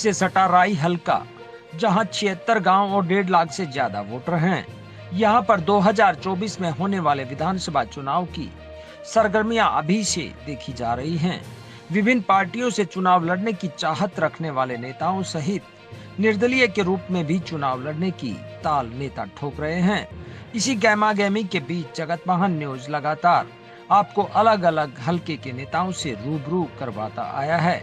से सटा राई हल्का, जहां 76 गांव और 1.5 लाख से ज्यादा वोटर हैं। यहां पर 2024 में होने वाले विधानसभा चुनाव की सरगर्मियां अभी से देखी जा रही हैं। विभिन्न पार्टियों से चुनाव लड़ने की चाहत रखने वाले नेताओं सहित निर्दलीय के रूप में भी चुनाव लड़ने की ताल नेता ठोक रहे हैं। इसी गहमागहमी के बीच जगत महान न्यूज लगातार आपको अलग अलग हलके के नेताओं से रूबरू करवाता आया है।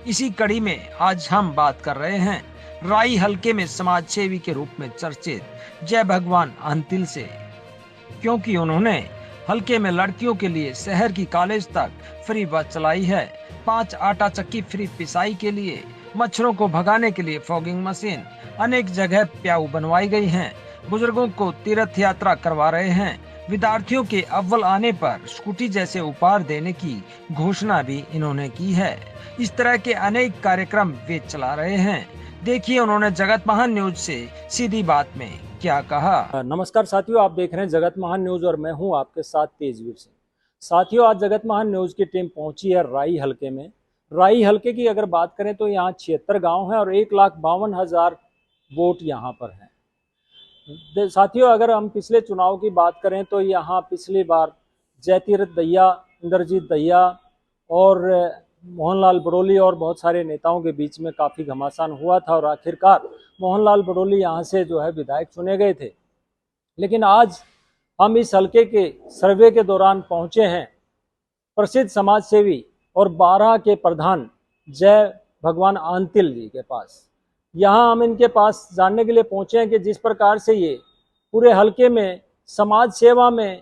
इसी कड़ी में आज हम बात कर रहे हैं राई हलके में समाज सेवी के रूप में चर्चित जय भगवान अंतिल से, क्योंकि उन्होंने हलके में लड़कियों के लिए शहर की कॉलेज तक फ्री बस चलाई है। 5 आटा चक्की फ्री पिसाई के लिए, मच्छरों को भगाने के लिए फॉगिंग मशीन, अनेक जगह प्याऊ बनवाई गई हैं। बुजुर्गों को तीर्थ यात्रा करवा रहे हैं। विद्यार्थियों के अव्वल आने पर स्कूटी जैसे उपहार देने की घोषणा भी इन्होंने की है। इस तरह के अनेक कार्यक्रम वे चला रहे हैं। देखिए उन्होंने जगत महान न्यूज से सीधी बात में क्या कहा। नमस्कार साथियों, आप देख रहे हैं जगत महान न्यूज और मैं हूं आपके साथ तेजवीर सिंह। साथियों, आज जगत महान न्यूज की टीम पहुंची है राई हलके में। राई हलके की अगर बात करें तो यहाँ 76 गांव हैं और 1,52,000 वोट यहाँ पर हैं। साथियों, अगर हम पिछले चुनाव की बात करें तो यहाँ पिछली बार जयतीरथ दहिया, इंद्रजीत दहिया और मोहनलाल बड़ोली और बहुत सारे नेताओं के बीच में काफ़ी घमासान हुआ था और आखिरकार मोहनलाल बड़ोली यहाँ से जो है विधायक चुने गए थे। लेकिन आज हम इस हलके के सर्वे के दौरान पहुँचे हैं प्रसिद्ध समाज सेवी और 12 के प्रधान जय भगवान अंतिल जी के पास। यहाँ हम इनके पास जानने के लिए पहुँचे हैं कि जिस प्रकार से ये पूरे हलके में समाज सेवा में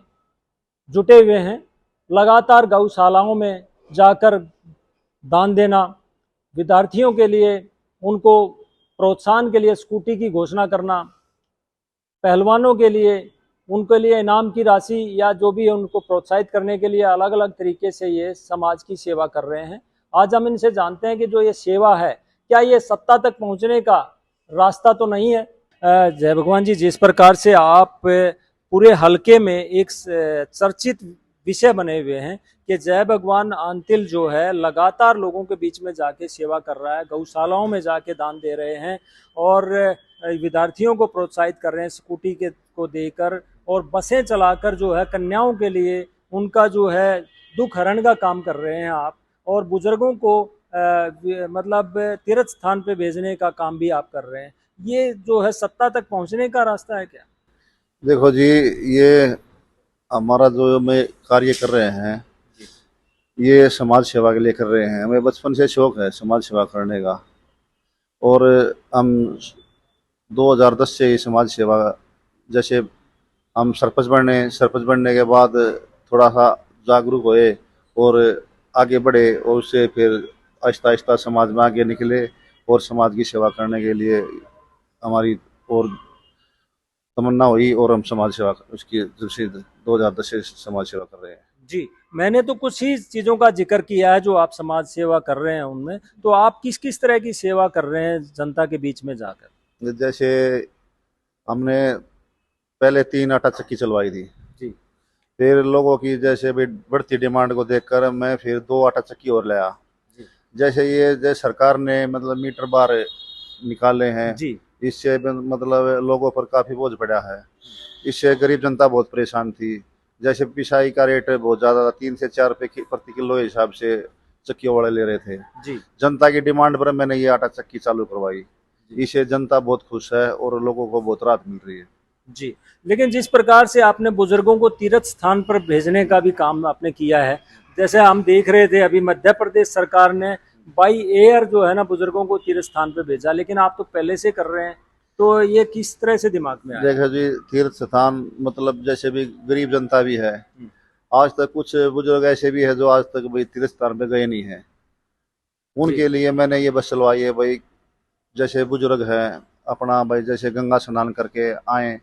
जुटे हुए हैं, लगातार गौशालाओं में जाकर दान देना, विद्यार्थियों के लिए उनको प्रोत्साहन के लिए स्कूटी की घोषणा करना, पहलवानों के लिए उनके लिए इनाम की राशि या जो भी है उनको प्रोत्साहित करने के लिए अलग अलग तरीके से ये समाज की सेवा कर रहे हैं। आज हम इनसे जानते हैं कि जो ये सेवा है, क्या ये सत्ता तक पहुंचने का रास्ता तो नहीं है। जय भगवान जी, जिस प्रकार से आप पूरे हलके में एक चर्चित विषय बने हुए हैं कि जय भगवान अंतिल जो है लगातार लोगों के बीच में जाके सेवा कर रहा है, गौशालाओं में जाके दान दे रहे हैं और विद्यार्थियों को प्रोत्साहित कर रहे हैं स्कूटी को देकर, और बसें चलाकर जो है कन्याओं के लिए उनका जो है दुख हरण का काम कर रहे हैं आप, और बुजुर्गों को मतलब तीर्थ स्थान पे भेजने का काम भी आप कर रहे हैं। ये जो है सत्ता तक पहुंचने का रास्ता है क्या? देखो जी, ये हमारा जो में कार्य कर रहे हैं ये समाज सेवा के लिए कर रहे हैं। हमें बचपन से शौक है समाज सेवा करने का और हम 2010 से ये समाज सेवा, जैसे हम सरपंच बनने के बाद थोड़ा सा जागरूक हुए और आगे बढ़े और उससे फिर आहिस्ता आहिस्ता समाज में आगे निकले और समाज की सेवा करने के लिए हमारी और तमन्ना हुई और हम समाज सेवा उसकी जब से 2010 से समाज सेवा कर रहे हैं। जी, मैंने तो कुछ ही चीज़ों का जिक्र किया है जो आप समाज सेवा कर रहे हैं उनमें, तो आप किस किस तरह की सेवा कर रहे हैं जनता के बीच में जाकर? जैसे हमने पहले 3 आटा चक्की चलवाई थी जी। फिर लोगों की जैसे भी बढ़ती डिमांड को देखकर मैं फिर 2 आटा चक्की और लाया। जैसे ये जैसे सरकार ने मतलब मीटर बार निकाले हैं जी। इससे मतलब लोगों पर काफ़ी बोझ पड़ा है। इससे गरीब जनता बहुत परेशान थी। जैसे पिसाई का रेट बहुत ज़्यादा था, 3 से 4 रुपये प्रति किलो के हिसाब से चक्कियों वाले ले रहे थे। जी। जनता की डिमांड पर मैंने ये आटा चक्की चालू करवाई। इससे जनता बहुत खुश है और लोगों को बहुत राहत मिल रही है। जी, लेकिन जिस प्रकार से आपने बुजुर्गों को तीर्थ स्थान पर भेजने का भी काम आपने किया है, जैसे हम देख रहे थे अभी मध्य प्रदेश सरकार ने बाई एयर जो है ना बुजुर्गों को तीर्थ स्थान पर भेजा, लेकिन आप तो पहले से कर रहे हैं, तो ये किस तरह से दिमाग में आया? देखो जी, तीर्थ स्थान मतलब जैसे भी गरीब जनता भी है, आज तक कुछ बुजुर्ग ऐसे भी है जो आज तक भाई तीर्थ स्थान पे गए नहीं है। उनके लिए मैंने ये बस चलवाई है भाई, जैसे बुजुर्ग हैं अपना भाई जैसे गंगा स्नान करके आए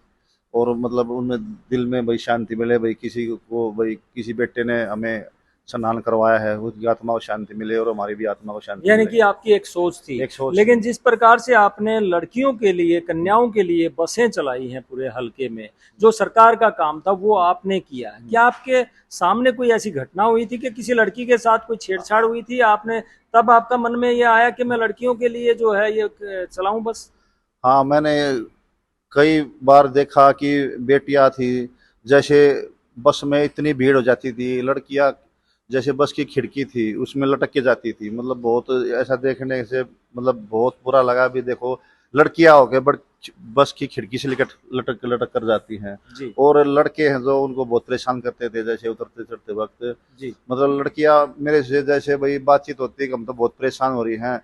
और मतलब उनमें दिल में भाई शांति मिले। भाई किसी को भाई किसी बेटे ने हमें स्नान करवाया है, उसकी आत्मा को शांति मिले और हमारी भी आत्मा को शांति यानी मिले। कि आपकी एक सोच थी। एक सोच। लेकिन जिस प्रकार से आपने लड़कियों के लिए, कन्याओं के लिए बसें चलाई हैं पूरे हलके में, जो सरकार का काम था वो आपने किया। क्या आपके सामने कोई ऐसी घटना हुई थी कि किसी लड़की के साथ कोई छेड़छाड़ हुई थी, आपने तब आपका मन में ये आया कि मैं लड़कियों के लिए जो है ये चलाऊं बस? हाँ, मैंने कई बार देखा कि बेटियां थी, जैसे बस में इतनी भीड़ हो जाती थी, लड़कियां जैसे बस की खिड़की थी उसमें लटक के जाती थी। मतलब बहुत ऐसा देखने से मतलब बहुत बुरा लगा। भी देखो लड़कियां हो के बस की खिड़की से लटक लटक कर जाती हैं। जी और लड़के हैं जो उनको बहुत परेशान करते थे, जैसे उतरते चढ़ते वक्त। जी। मतलब लड़कियां मेरे से जैसे भाई बातचीत होती है कि हम तो बहुत परेशान हो रही हैं,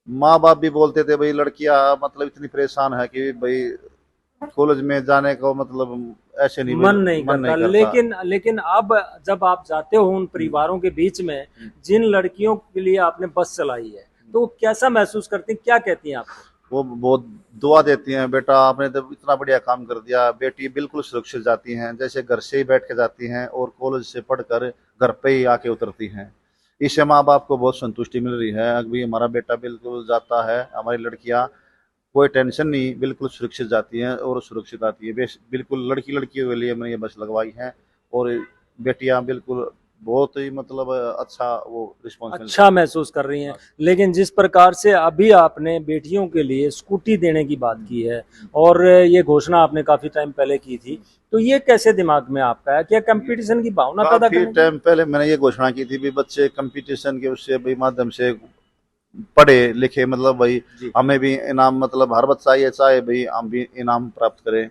माँ बाप भी बोलते थे भाई लड़कियां मतलब इतनी परेशान है कि भाई कॉलेज में जाने को मतलब ऐसे नहीं मन नहीं करता। करता। लेकिन अब जब आप जाते हो उन परिवारों के बीच में जिन लड़कियों के लिए आपने बस चलाई है, तो कैसा महसूस करती हैं, क्या कहती हैं आपको? वो बहुत दुआ देती हैं, बेटा आपने तो इतना बढ़िया काम कर दिया। बेटी बिल्कुल सुरक्षित जाती हैं, जैसे घर से ही बैठ के जाती हैं और कॉलेज से पढ़कर घर पे ही आके उतरती हैं। इससे माँ बाप को बहुत संतुष्टि मिल रही है। अभी हमारा बेटा बिल्कुल जाता है, हमारी लड़कियां कोई टेंशन नहीं, बिल्कुल सुरक्षित जाती हैं और सुरक्षित आती है। बिल्कुल लड़कियों के लिए मैंने ये बस लगवाई है और बेटियां बिल्कुल बहुत ही मतलब अच्छा वो रिस्पॉन्स अच्छा महसूस कर रही हैं। लेकिन जिस प्रकार से अभी आपने बेटियों के लिए स्कूटी देने की बात की है और ये घोषणा आपने काफी टाइम पहले की थी, तो ये कैसे दिमाग में आपका है? क्या कंपटीशन की भावना पैदा काफी करने टाइम पहले मैंने ये घोषणा की थी भी बच्चे कंपटीशन के उससे भी माध्यम से पढ़े लिखे, मतलब भाई हमें भी इनाम, मतलब हर बच्चा ये चाहे भाई हम भी इनाम प्राप्त करें।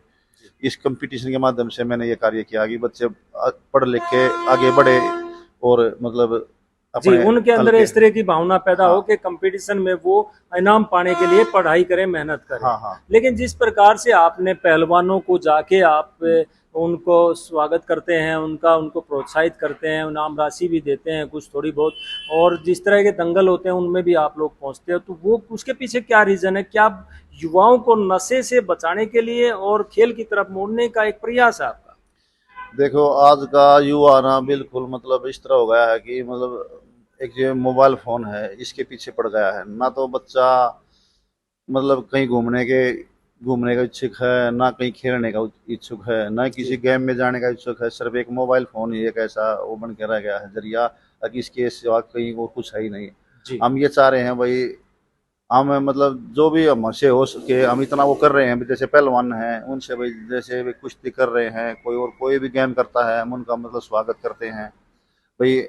इस कंपटीशन के माध्यम से मैंने ये कार्य किया कि बच्चे पढ़ लिख के आगे बढ़े और मतलब जी, अपने उनके अंदर हल्के। इस तरह की भावना पैदा हाँ। हो कि कंपटीशन में वो इनाम पाने के लिए पढ़ाई करें, मेहनत करें। हाँ हाँ। लेकिन जिस प्रकार से आपने पहलवानों को जाके आप उनको स्वागत करते हैं, उनको प्रोत्साहित करते हैं, इनाम राशि भी देते हैं कुछ थोड़ी बहुत, और जिस तरह के दंगल होते हैं उनमें भी आप लोग पहुंचते हो, तो वो उसके पीछे क्या रीजन है? क्या युवाओं को नशे से बचाने के लिए और खेल की तरफ मोड़ने का एक प्रयास है आपका? देखो आज का युवा ना बिल्कुल मतलब इस तरह हो गया है कि मतलब एक जो मोबाइल फोन है इसके पीछे पड़ गया है। ना तो बच्चा मतलब कहीं घूमने का इच्छुक है, ना कहीं खेलने का इच्छुक है, ना किसी गेम में जाने का इच्छुक है। सिर्फ एक मोबाइल फोन ही एक ऐसा वो बन के रह गया है जरिया, ताकि इसके सिवा कहीं और कुछ है ही नहीं। जी। हम ये चाह रहे हैं भाई, हम मतलब जो भी हमसे हो सके हम इतना वो कर रहे हैं। जैसे पहलवान हैं उनसे भाई जैसे भी कुश्ती कर रहे हैं, कोई भी गेम करता है हम उनका मतलब स्वागत करते हैं भाई।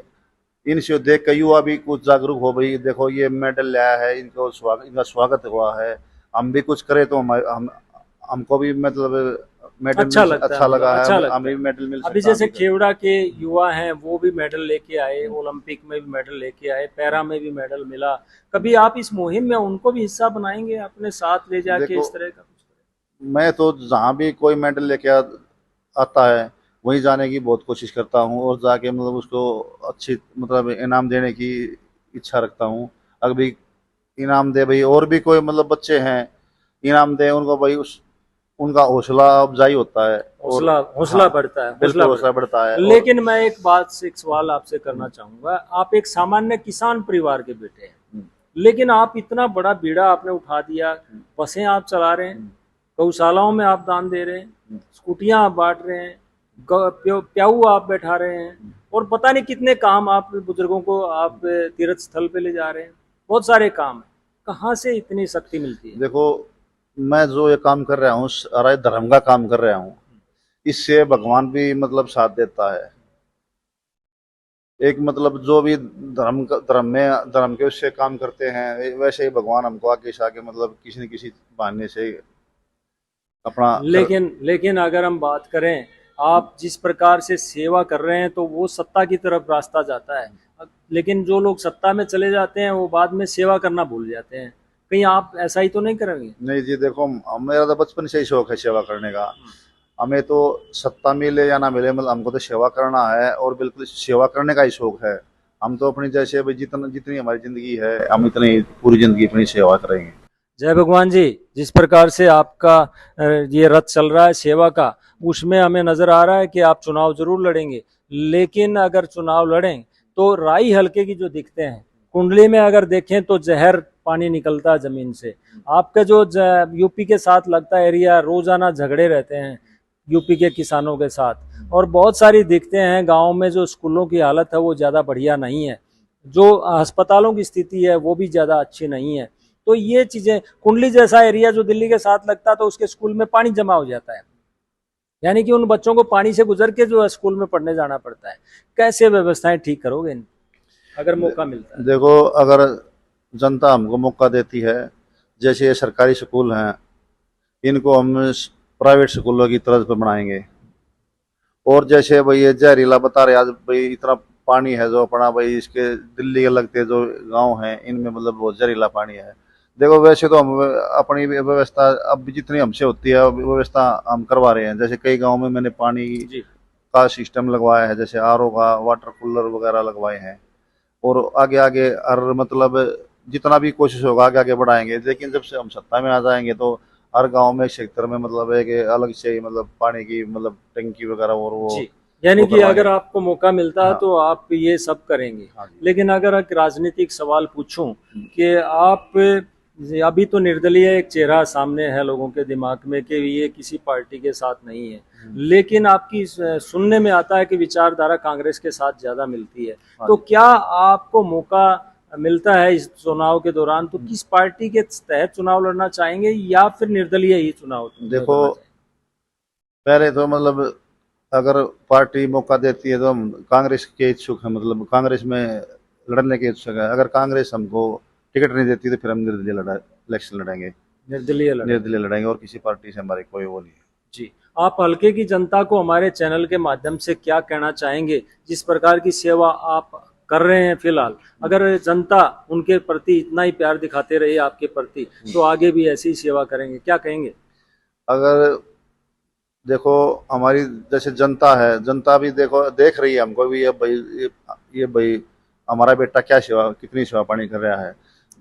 इनसे देख कर युवा भी कुछ जागरूक हो भाई, देखो ये मेडल लाया है, इनका स्वागत हुआ है, हम भी कुछ करें तो हमको भी मतलब मेडल अच्छा लगता अच्छा है, लगा अच्छा है, लगता हमें है। भी मेडल मिल सकता अभी है। जैसे खेवड़ा के युवा हैं वो भी मेडल लेके आए, ओलंपिक में भी मेडल लेके आए, पैरा में भी मेडल मिला। कभी आप इस मुहिम में उनको भी हिस्सा बनाएंगे, अपने साथ ले जाके इस तरह का कुछ? मैं तो जहाँ भी कोई मेडल लेके आता है वहीं जाने की बहुत कोशिश करता हूँ और जाके मतलब उसको अच्छी मतलब इनाम देने की इच्छा रखता हूँ। अगर भी इनाम दे भाई, और भी कोई मतलब बच्चे हैं इनाम दे उनको भाई, उनका हौसला अफजाई होता है और हौसला बढ़ता है, बिल्कुल हौसला बढ़ता है। लेकिन मैं एक सवाल आपसे करना चाहूंगा। आप एक सामान्य किसान परिवार के बेटे हैं, लेकिन आप इतना बड़ा बीड़ा आपने उठा दिया, बसें आप चला रहे हैं, गौशालाओं में आप दान दे रहे हैं, स्कूटियां आप बांट रहे हैं, प्याऊ आप बैठा रहे हैं, और पता नहीं कितने काम आप बुजुर्गों को आप तीर्थ स्थल पे ले जा रहे हैं, बहुत सारे काम है। कहाँ से इतनी शक्ति मिलती है? देखो मैं जो ये काम कर रहा हूँ सारा धर्म का काम कर रहा हूँ, इससे भगवान भी मतलब साथ देता है। एक मतलब जो भी धर्म के उससे काम करते हैं, वैसे ही भगवान हमको आगे से आगे मतलब किसी न किसी बहाने से अपना लेकिन अगर हम बात करें, आप जिस प्रकार से सेवा कर रहे हैं तो वो सत्ता की तरफ रास्ता जाता है, लेकिन जो लोग सत्ता में चले जाते हैं वो बाद में सेवा करना भूल जाते हैं। कहीं आप ऐसा ही तो नहीं करेंगे? नहीं जी, देखो मेरा तो बचपन से ही शौक है सेवा करने का। हमें तो सत्ता मिले या ना मिले मतलब हमको तो सेवा करना है और बिल्कुल सेवा करने का ही शौक है। हम तो अपनी जैसे भाई जितनी हमारी जिंदगी है हम इतनी पूरी जिंदगी अपनी सेवा करेंगे। जय भगवान जी। जिस प्रकार से आपका ये रथ चल रहा है सेवा का, उसमें हमें नजर आ रहा है कि आप चुनाव जरूर लड़ेंगे, लेकिन अगर चुनाव लड़ें तो राई हलके की जो दिखते हैं, कुंडली में अगर देखें तो जहर पानी निकलता है जमीन से। आपका जो यूपी के साथ लगता एरिया, रोजाना झगड़े रहते हैं यूपी के किसानों के साथ, और बहुत सारी दिखते हैं गाँव में जो स्कूलों की हालत है वो ज़्यादा बढ़िया नहीं है, जो अस्पतालों की स्थिति है वो भी ज़्यादा अच्छी नहीं है। तो ये चीज़ें, कुंडली जैसा एरिया जो दिल्ली के साथ लगता है तो उसके स्कूल में पानी जमा हो जाता है, यानी कि उन बच्चों को पानी से गुजर के जो है स्कूल में पढ़ने जाना पड़ता है। कैसे व्यवस्थाएं ठीक करोगे इन, अगर मौका मिलता है? देखो, अगर जनता हमको मौका देती है, जैसे ये सरकारी स्कूल हैं, इनको हम प्राइवेट स्कूलों की तरह पर बनाएंगे। और जैसे भाई ये जहरीला बता रहे आज भाई, इतना पानी है जो अपना भाई इसके दिल्ली के लगते जो गांव हैं इनमें मतलब बहुत जहरीला पानी है। देखो, वैसे तो हम अपनी व्यवस्था अब जितनी हमसे होती है व्यवस्था हम करवा रहे हैं। जैसे कई गाँव में मैंने पानी जी का सिस्टम लगवाया है, जैसे आरओ का, वाटर कूलर वगैरह लगवाए हैं। और आगे आगे हर मतलब जितना भी कोशिश होगा आगे आगे बढ़ाएंगे। लेकिन जब से हम सत्ता में आ जाएंगे तो हर गांव में क्षेत्र में मतलब है कि अलग से मतलब पानी की मतलब टंकी वगैरह और वो जी, यानी वो कि करवाएंगे। अगर आपको मौका मिलता है हाँ। तो आप ये सब करेंगे। हाँ जी। लेकिन अगर एक राजनीतिक सवाल पूछूं कि आप, अभी तो निर्दलीय एक चेहरा सामने है लोगों के दिमाग में कि ये किसी पार्टी के साथ नहीं है, लेकिन आपकी सुनने में आता है कि विचारधारा कांग्रेस के साथ ज्यादा मिलती है। हाँ तो जी। क्या आपको मौका मिलता है इस चुनाव के दौरान तो किस पार्टी के तहत चुनाव लड़ना चाहेंगे, या फिर निर्दलीय ही चुनाव देखो, लड़ना चाहेंगे? पहले तो मतलब अगर पार्टी मौका देती है तो हम कांग्रेस के इच्छुक हैं, मतलब कांग्रेस में लड़ने के इच्छुक है। अगर कांग्रेस हमको टिकट नहीं देती तो फिर हम निर्दलीय इलेक्शन लड़ेंगे। निर्दलीय लड़ेंगे। निर्दलीय लड़ेंगे और किसी पार्टी से हमारी कोई वो नहीं है। जी, आप हल्के की जनता को हमारे चैनल के माध्यम से क्या कहना चाहेंगे? जिस प्रकार की सेवा आप कर रहे हैं फिलहाल, अगर जनता उनके प्रति इतना ही प्यार दिखाते रहे आपके प्रति, तो आगे भी ऐसी ही सेवा करेंगे, क्या कहेंगे? अगर देखो, हमारी जैसे जनता है, जनता भी देखो देख रही है हमको भी, ये भाई हमारा बेटा क्या सेवा, कितनी सेवा पानी कर रहा है।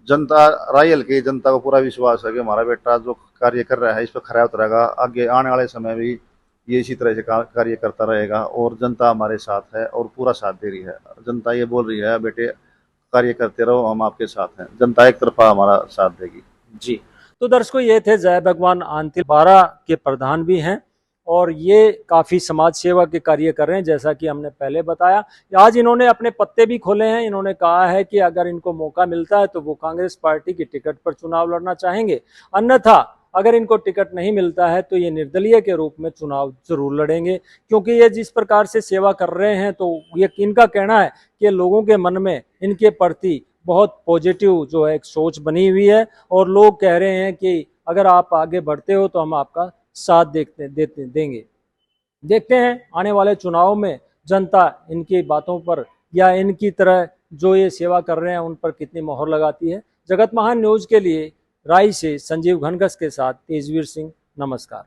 जनता, राई हल्के की जनता को पूरा विश्वास है कि हमारा बेटा जो कार्य कर रहा है इस पर खरा उतरेगा। आगे आने वाले समय भी ये इसी तरह से कार्य करता रहेगा और जनता हमारे साथ है और पूरा साथ दे रही है। जनता ये बोल रही है, बेटे कार्य करते रहो, हम आपके साथ हैं। जनता एक तरफा हमारा साथ देगी। जी, तो दर्शकों, ये थे जय भगवान आंतिल, 12 के प्रधान भी हैं और ये काफ़ी समाज सेवा के कार्य कर रहे हैं, जैसा कि हमने पहले बताया। आज इन्होंने अपने पत्ते भी खोले हैं। इन्होंने कहा है कि अगर इनको मौका मिलता है तो वो कांग्रेस पार्टी की टिकट पर चुनाव लड़ना चाहेंगे, अन्यथा अगर इनको टिकट नहीं मिलता है तो ये निर्दलीय के रूप में चुनाव जरूर लड़ेंगे, क्योंकि ये जिस प्रकार से सेवा कर रहे हैं तो ये इनका कहना है कि लोगों के मन में इनके प्रति बहुत पॉजिटिव जो है एक सोच बनी हुई है, और लोग कह रहे हैं कि अगर आप आगे बढ़ते हो तो हम आपका साथ देंगे। देखते हैं आने वाले चुनाव में जनता इनकी बातों पर या इनकी तरह जो ये सेवा कर रहे हैं उन पर कितनी मोहर लगाती है। जगत महान न्यूज के लिए राई से संजीव घनघस के साथ तेजवीर सिंह, नमस्कार।